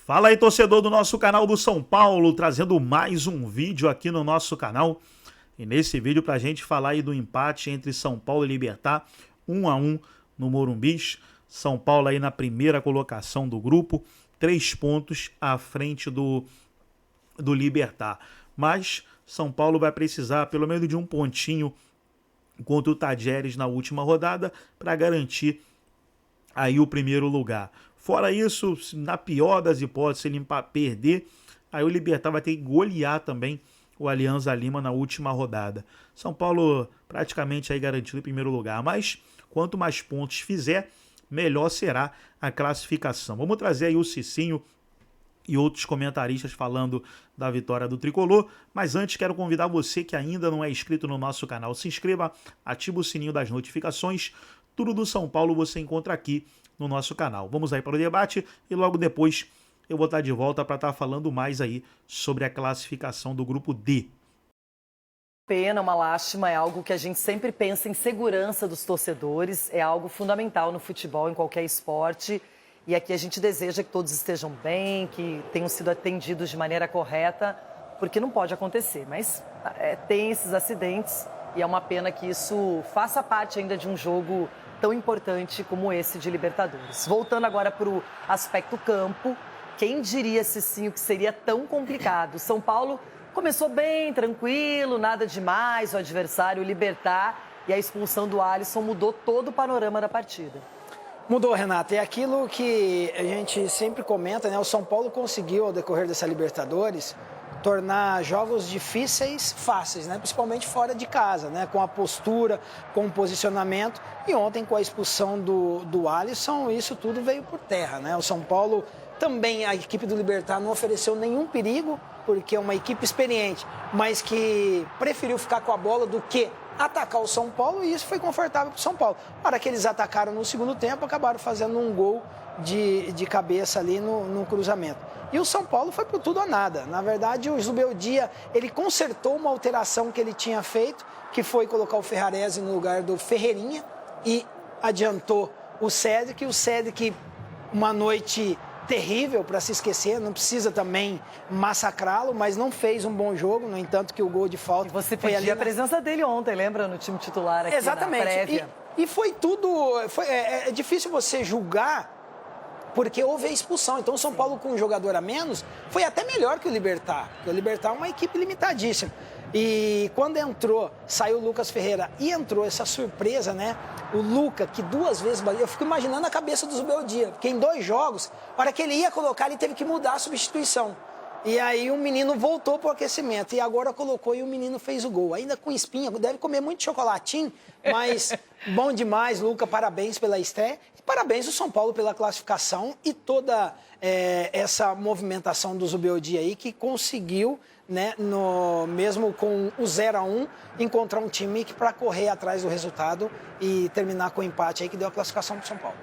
Fala aí, torcedor do nosso canal do São Paulo, trazendo mais um vídeo aqui no nosso canal. E nesse vídeo pra gente falar aí do empate entre São Paulo e Libertad, 1-1 no Morumbis. São Paulo aí na primeira colocação do grupo, 3 pontos à frente do Libertad. Mas São Paulo vai precisar pelo menos de um pontinho contra o Tajeres na última rodada para garantir aí o primeiro lugar. Fora isso, na pior das hipóteses, se ele perder, aí o Libertad vai ter que golear também o Alianza Lima na última rodada. São Paulo praticamente aí garantido em primeiro lugar, mas quanto mais pontos fizer, melhor será a classificação. Vamos trazer aí o Cicinho e outros comentaristas falando da vitória do Tricolor, mas antes quero convidar você que ainda não é inscrito no nosso canal, se inscreva, ativa o sininho das notificações, tudo do São Paulo você encontra aqui no nosso canal. Vamos aí para o debate e logo depois eu vou estar de volta para estar falando mais aí sobre a classificação do grupo D. Pena, uma lástima, é algo que a gente sempre pensa em segurança dos torcedores, é algo fundamental no futebol, em qualquer esporte. E aqui a gente deseja que todos estejam bem, que tenham sido atendidos de maneira correta, porque não pode acontecer. Mas tem esses acidentes e é uma pena que isso faça parte ainda de um jogo tão importante como esse de Libertadores. Voltando agora para o aspecto campo, quem diria, Cicinho, que seria tão complicado? São Paulo começou bem, tranquilo, nada demais, o adversário, o Libertad, e a expulsão do Alisson mudou todo o panorama da partida. Mudou, Renata. É aquilo que a gente sempre comenta, né? O São Paulo conseguiu, ao decorrer dessa Libertadores, tornar jogos difíceis fáceis, né? Principalmente fora de casa, né? Com a postura, com o posicionamento. E ontem, com a expulsão do Alisson, isso tudo veio por terra, né? O São Paulo também, a equipe do Libertad não ofereceu nenhum perigo, porque é uma equipe experiente, mas que preferiu ficar com a bola do que atacar o São Paulo, e isso foi confortável para o São Paulo. Para que eles atacaram no segundo tempo, acabaram fazendo um gol de cabeça ali no cruzamento. E o São Paulo foi pro tudo ou nada. Na verdade, o Zubeldia, ele consertou uma alteração que ele tinha feito, que foi colocar o Ferrarese no lugar do Ferreirinha, e adiantou o Cédric. O Cédric, uma noite terrível para se esquecer, não precisa também massacrá-lo, mas não fez um bom jogo, no entanto que o gol de falta... E você pedia a presença dele ontem, lembra? No time titular aqui. Exatamente. Na prévia. E foi tudo... É difícil você julgar, porque houve a expulsão. Então o São Paulo, com um jogador a menos, foi até melhor que o Libertad, porque o Libertad é uma equipe limitadíssima. E quando saiu o Lucas Ferreira e entrou essa surpresa, né? O Luca, que 2 vezes... Eu fico imaginando a cabeça do Zubeldia, porque em 2 jogos, para que ele ia colocar, ele teve que mudar a substituição. E aí o menino voltou para o aquecimento e agora colocou e o menino fez o gol. Ainda com espinha, deve comer muito chocolatinho, mas bom demais, Luca, parabéns pela estreia. E parabéns ao São Paulo pela classificação e toda essa movimentação do Zubeldia aí, que conseguiu, né, mesmo com o 0-1, encontrar um time para correr atrás do resultado e terminar com o empate aí que deu a classificação para o São Paulo.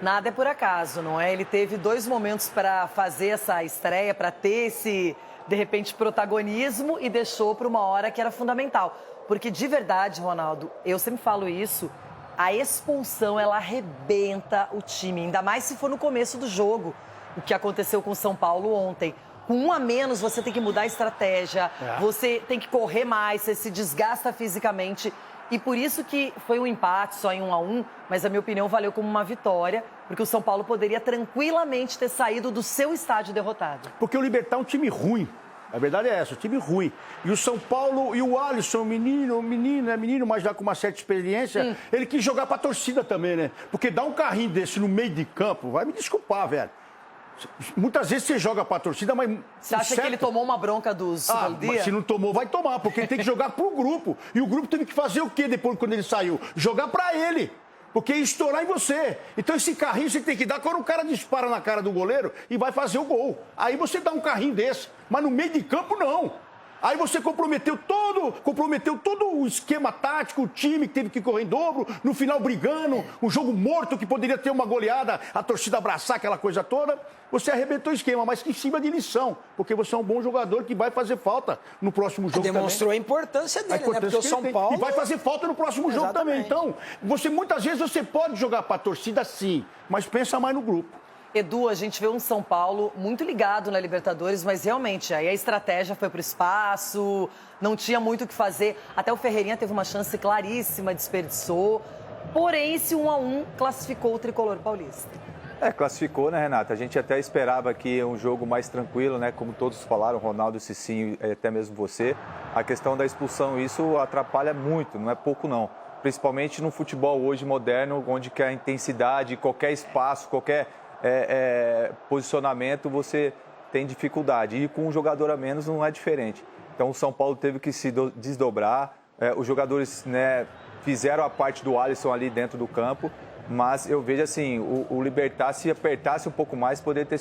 Nada é por acaso, não é? Ele teve 2 momentos para fazer essa estreia, para ter esse, de repente, protagonismo e deixou para uma hora que era fundamental. Porque, de verdade, Ronaldo, eu sempre falo isso, a expulsão, ela arrebenta o time, ainda mais se for no começo do jogo, o que aconteceu com o São Paulo ontem. Com 1 a menos, você tem que mudar a estratégia, você tem que correr mais, você se desgasta fisicamente. E por isso que foi um empate só em 1-1, mas a minha opinião valeu como uma vitória, porque o São Paulo poderia tranquilamente ter saído do seu estádio derrotado. Porque o Libertad é um time ruim. A verdade é essa, um time ruim. E o São Paulo e o Alisson, menino, mas já com uma certa experiência, ele quis jogar pra torcida também, né? Porque dar um carrinho desse no meio de campo, vai me desculpar, velho. Muitas vezes você joga pra torcida, mas... Você acha que ele tomou uma bronca dos mas se não tomou, vai tomar, porque ele tem que jogar pro grupo. E o grupo teve que fazer o quê depois, quando ele saiu? Jogar pra ele. Porque ia estourar em você. Então esse carrinho você tem que dar quando o cara dispara na cara do goleiro e vai fazer o gol. Aí você dá um carrinho desse. Mas no meio de campo, não. Aí você comprometeu todo o esquema tático, o time que teve que correr em dobro, no final brigando, um jogo morto que poderia ter uma goleada, a torcida abraçar aquela coisa toda. Você arrebentou o esquema, mas em cima de lição, porque você é um bom jogador que vai fazer falta no próximo jogo demonstrou também. A importância dele, né? Porque o São Paulo... E vai fazer falta no próximo jogo também. Então, muitas vezes você pode jogar para a torcida sim, mas pensa mais no grupo. Edu, a gente vê um São Paulo muito ligado na Libertadores, mas realmente aí a estratégia foi para o espaço, não tinha muito o que fazer. Até o Ferreirinha teve uma chance claríssima, desperdiçou. Porém, esse 1-1 classificou o tricolor paulista. Classificou, né, Renata? A gente até esperava que um jogo mais tranquilo, né? Como todos falaram, Ronaldo, Cicinho e até mesmo você. A questão da expulsão, isso atrapalha muito, não é pouco não. Principalmente no futebol hoje moderno, onde que a intensidade, qualquer espaço, qualquer posicionamento, você tem dificuldade. E com um jogador a menos não é diferente. Então o São Paulo teve que se desdobrar. Os jogadores, né, fizeram a parte do Alisson ali dentro do campo. Mas eu vejo assim, o Libertad, se apertasse um pouco mais, poderia ter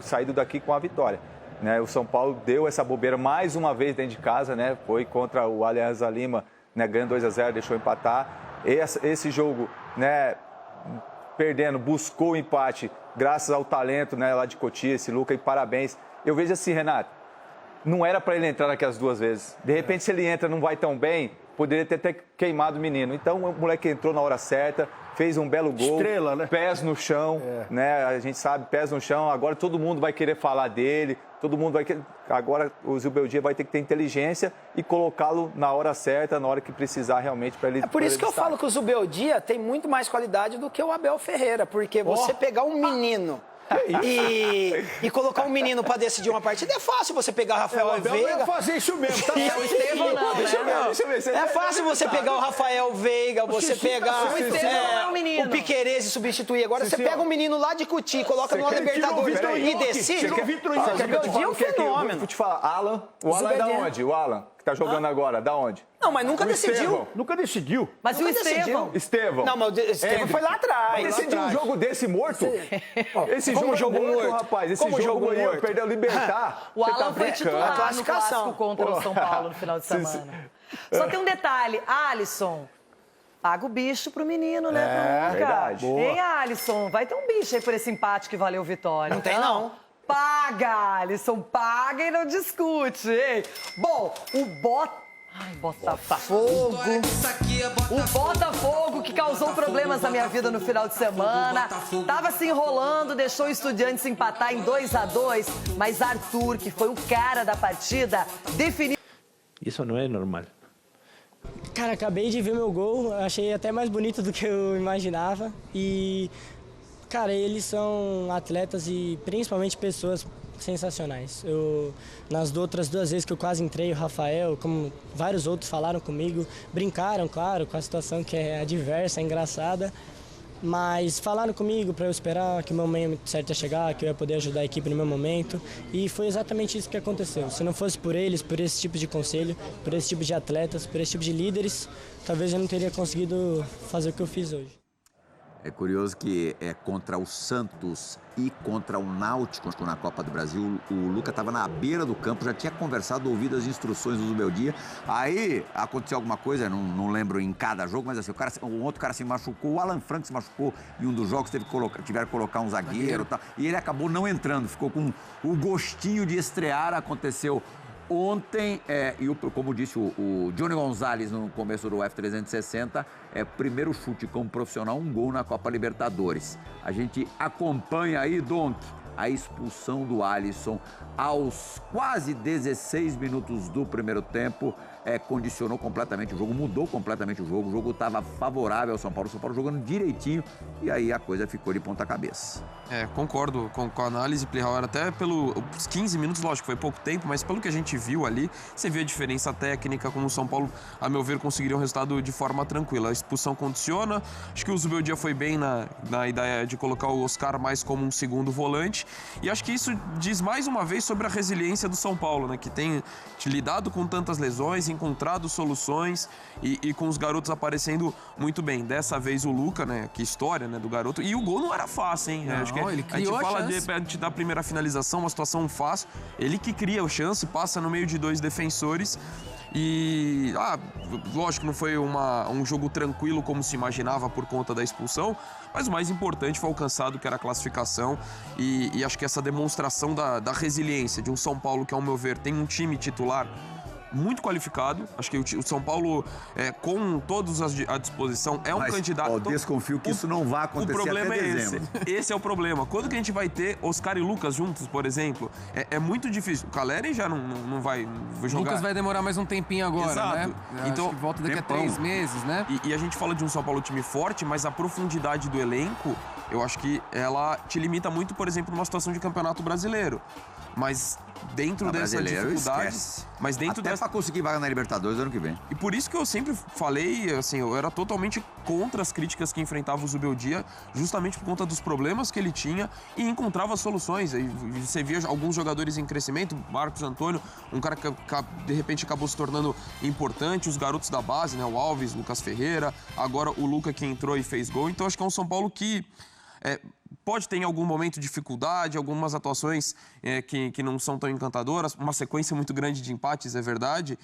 saído daqui com a vitória. Né? O São Paulo deu essa bobeira mais uma vez dentro de casa, né? Foi contra o Alianza Lima, né? Ganhando 2-0, deixou empatar. Esse jogo, né, perdendo, buscou o empate graças ao talento, né, lá de Cotia, esse Luca, e parabéns. Eu vejo assim, Renato, não era para ele entrar aqui as duas vezes. De repente, se ele entra e não vai tão bem, poderia ter até queimado o menino. Então, o moleque entrou na hora certa, fez um belo gol. Estrela, né? Pés no chão, né? A gente sabe, pés no chão. Agora todo mundo vai querer falar dele, todo mundo vai querer... Agora o Zubeldia vai ter que ter inteligência e colocá-lo na hora certa, na hora que precisar realmente para ele... É por isso que eu falo que o Zubeldia tem muito mais qualidade do que o Abel Ferreira, porque você pegar um menino... E colocar um menino pra decidir uma partida é fácil você pegar o Rafael Veiga. Eu ia fazer isso mesmo, tá? O Estevão não, né? É fácil você pegar o Rafael Veiga, você pegar o Piquerez e substituir. Agora você pega um menino lá de Cuti, coloca numa Libertadores e decide. O Zubeldia é um fenômeno. Vou te falar, Alan. O Alan é da onde? O Alan, que tá jogando agora, da onde? Não, mas nunca decidiu. Nunca decidiu. Mas o Estevão? Não, mas o Estevão foi lá atrás. Decidiu um jogo desse morto? Esse Como jogo morto, rapaz. Esse como jogo morto? Perdeu o Libertad. O Alan foi titular no classificação clássico contra o São Paulo no final de semana. Só tem um detalhe, Alisson, paga o bicho pro menino, né, pro Luca? Verdade. Hein, Alisson? Vai ter um bicho aí por esse empate que valeu vitória. Não tem, não. Paga, Alisson, paga e não discute, hein? Bom, Botafogo. O Botafogo que causou problemas na minha vida no final de semana. Tava se enrolando, deixou o Estudiantes empatar em 2-2, mas Arthur, que foi o cara da partida, definiu. Isso não é normal. Cara, acabei de ver meu gol, achei até mais bonito do que eu imaginava. E, cara, eles são atletas e principalmente pessoas sensacionais. Nas outras duas vezes que eu quase entrei, o Rafael, como vários outros falaram comigo, brincaram, claro, com a situação que é adversa, é engraçada, mas falaram comigo para eu esperar que o meu momento certo ia chegar, que eu ia poder ajudar a equipe no meu momento, e foi exatamente isso que aconteceu. Se não fosse por eles, por esse tipo de conselho, por esse tipo de atletas, por esse tipo de líderes, talvez eu não teria conseguido fazer o que eu fiz hoje. É curioso que contra o Santos e contra o Náutico na Copa do Brasil, o Luca estava na beira do campo, já tinha conversado, ouvido as instruções do Zubeldia. Aí aconteceu alguma coisa, não lembro em cada jogo, mas assim, o outro cara se machucou, o Alan Franco se machucou em um dos jogos, tiveram que colocar um zagueiro e tal. E ele acabou não entrando, ficou com o gostinho de estrear, aconteceu ontem, como disse o Johnny Gonzalez no começo do F360, primeiro chute como profissional, um gol na Copa Libertadores. A gente acompanha aí, Donk, a expulsão do Alisson aos quase 16 minutos do primeiro tempo, condicionou completamente o jogo, mudou completamente o jogo estava favorável ao São Paulo jogando direitinho, e aí a coisa ficou de ponta cabeça. Concordo com a análise, Plihauer, até pelos 15 minutos, lógico, foi pouco tempo, mas pelo que a gente viu ali, você vê a diferença técnica, como o São Paulo, a meu ver, conseguiria um resultado de forma tranquila. A expulsão condiciona, acho que o Zubeldia foi bem na ideia de colocar o Oscar mais como um segundo volante, e acho que isso diz mais uma vez sobre a resiliência do São Paulo, né, que tem lidado com tantas lesões, encontrado soluções e com os garotos aparecendo muito bem. Dessa vez o Luca, né, que história, né, do garoto, e o gol não era fácil, hein? Não, acho que ele criou a gente fala da primeira finalização, uma situação fácil, ele que cria a chance, passa no meio de dois defensores. E, lógico, não foi um jogo tranquilo como se imaginava por conta da expulsão, mas o mais importante foi alcançado, que era a classificação, e acho que essa demonstração da resiliência de um São Paulo que, ao meu ver, tem um time titular muito qualificado. Acho que o São Paulo, com todos à disposição, é um candidato. Eu desconfio que isso não vai acontecer. O problema até é dezembro. esse é o problema. Quando que a gente vai ter Oscar e Lucas juntos, por exemplo? É muito difícil. O Caleri já não vai jogar. O Lucas vai demorar mais um tempinho agora, Exato. né? Então, acho que volta daqui a 3 meses, né? E a gente fala de um São Paulo time forte, mas a profundidade do elenco, eu acho que ela te limita muito, por exemplo, numa situação de campeonato brasileiro. Mas dentro dessa dificuldade... Mas dentro até para conseguir vaga na Libertadores ano que vem. E por isso que eu sempre falei, assim, eu era totalmente contra as críticas que enfrentava o Zubeldia, justamente por conta dos problemas que ele tinha e encontrava soluções. E você via alguns jogadores em crescimento, Marcos Antônio, um cara que de repente acabou se tornando importante, os garotos da base, né, o Alves, Lucas Ferreira, agora o Luca que entrou e fez gol. Então acho que é um São Paulo que... pode ter em algum momento dificuldade, algumas atuações que não são tão encantadoras, uma sequência muito grande de empates, é verdade,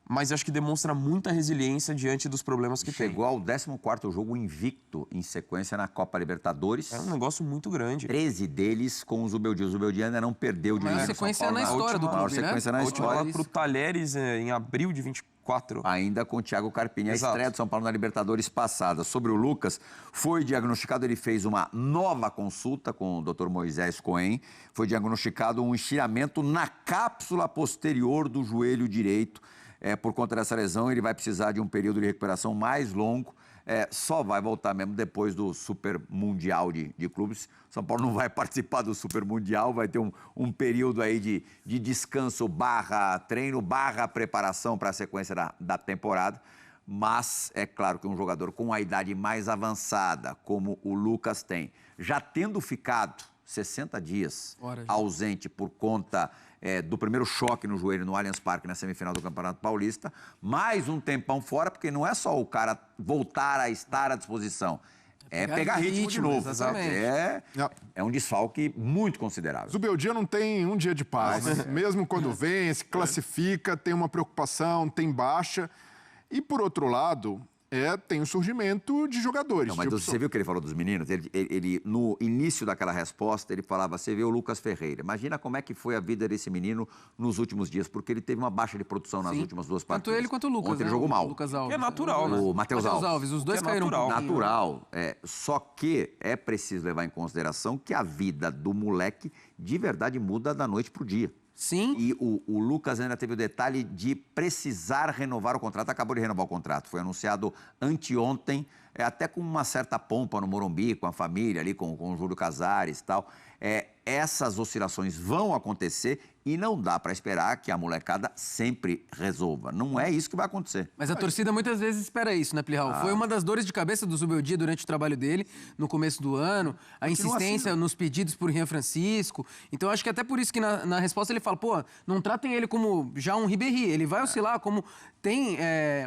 mas acho que demonstra muita resiliência diante dos problemas que tem. Chegou ao 14º jogo invicto em sequência na Copa Libertadores. É um negócio muito grande. 13 deles com o Zubeldia. O Zubeldia ainda não perdeu de maior sequência na história do clube, né? Sequência na história. A última para o Talheres em abril de 24. Ainda com o Thiago Carpini. A estreia do São Paulo na Libertadores passada. Sobre o Lucas, foi diagnosticado, ele fez uma nova consulta com o Dr. Moisés Cohen. Foi diagnosticado um estiramento na cápsula posterior do joelho direito. Por conta dessa lesão, ele vai precisar de um período de recuperação mais longo. Só vai voltar mesmo depois do Super Mundial de clubes. São Paulo não vai participar do Super Mundial, vai ter um período aí de descanso / treino / preparação para a sequência da temporada. Mas é claro que um jogador com a idade mais avançada, como o Lucas tem, já tendo ficado 60 dias ausente por conta do primeiro choque no joelho no Allianz Parque na semifinal do Campeonato Paulista, mais um tempão fora, porque não é só o cara voltar a estar à disposição, pegar ritmo de novo. É um desfalque muito considerável. Zubeldia não tem um dia de paz, né? Mesmo quando vence, classifica, tem uma preocupação, tem baixa. E, por outro lado, tem o surgimento de jogadores. Não, mas você viu o que ele falou dos meninos? Ele, no início daquela resposta, ele falava, você vê o Lucas Ferreira. Imagina como é que foi a vida desse menino nos últimos dias, porque ele teve uma baixa de produção nas últimas duas partidas. Tanto ele quanto o Lucas. Ontem ele jogou mal. O Lucas Alves. É natural, né? O Matheus Alves. Os dois caíram natural. Só que é preciso levar em consideração que a vida do moleque de verdade muda da noite pro dia. Sim. E o Lucas ainda teve o detalhe de precisar renovar o contrato. Acabou de renovar o contrato. Foi anunciado anteontem, até com uma certa pompa no Morumbi, com a família ali, com o Júlio Casares e tal. Essas oscilações vão acontecer e não dá para esperar que a molecada sempre resolva. Não é isso que vai acontecer. Mas a torcida muitas vezes espera isso, né, Plihal? Foi uma das dores de cabeça do Zubeldia durante o trabalho dele, no começo do ano, a insistência nos pedidos por Rian Francisco. Então, acho que até por isso que na resposta ele fala, pô, não tratem ele como já um Ribéry. Ele vai oscilar como tem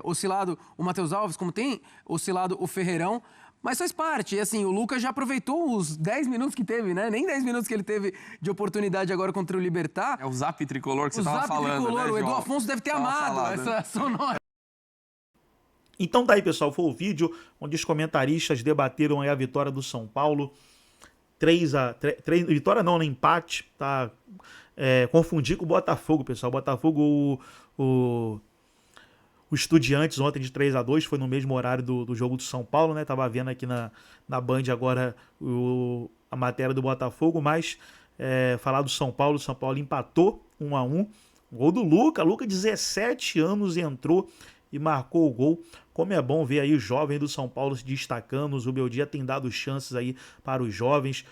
oscilado o Matheus Alves, como tem oscilado o Ferreirão. Mas faz parte. E assim, o Lucas já aproveitou os 10 minutos que teve, né? Nem 10 minutos que ele teve de oportunidade agora contra o Libertad. É o Zap Tricolor que você tava falando, Tricolor, né, o Edu João? Afonso deve ter amado essa sonora. Então tá aí, pessoal. Foi o vídeo onde os comentaristas debateram aí a vitória do São Paulo. 3-3, vitória não, né? Empate. Tá? Confundi com o Botafogo, pessoal. O Botafogo, o Estudiantes ontem de 3-2, foi no mesmo horário do jogo do São Paulo, né? Tava vendo aqui na Band agora a matéria do Botafogo, mas falar do São Paulo, o São Paulo empatou 1-1. Gol do Luca, 17 anos entrou e marcou o gol. Como é bom ver aí os jovens do São Paulo se destacando, o Zubeldia tem dado chances aí para os jovens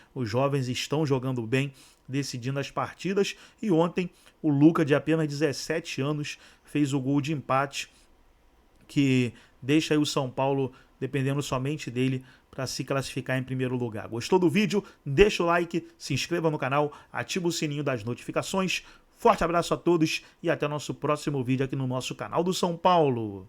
estão jogando bem, decidindo as partidas, e ontem o Luca, de apenas 17 anos, fez o gol de empate, que deixa aí o São Paulo dependendo somente dele para se classificar em primeiro lugar. Gostou do vídeo? Deixa o like, se inscreva no canal, ativa o sininho das notificações. Forte abraço a todos e até o nosso próximo vídeo aqui no nosso canal do São Paulo.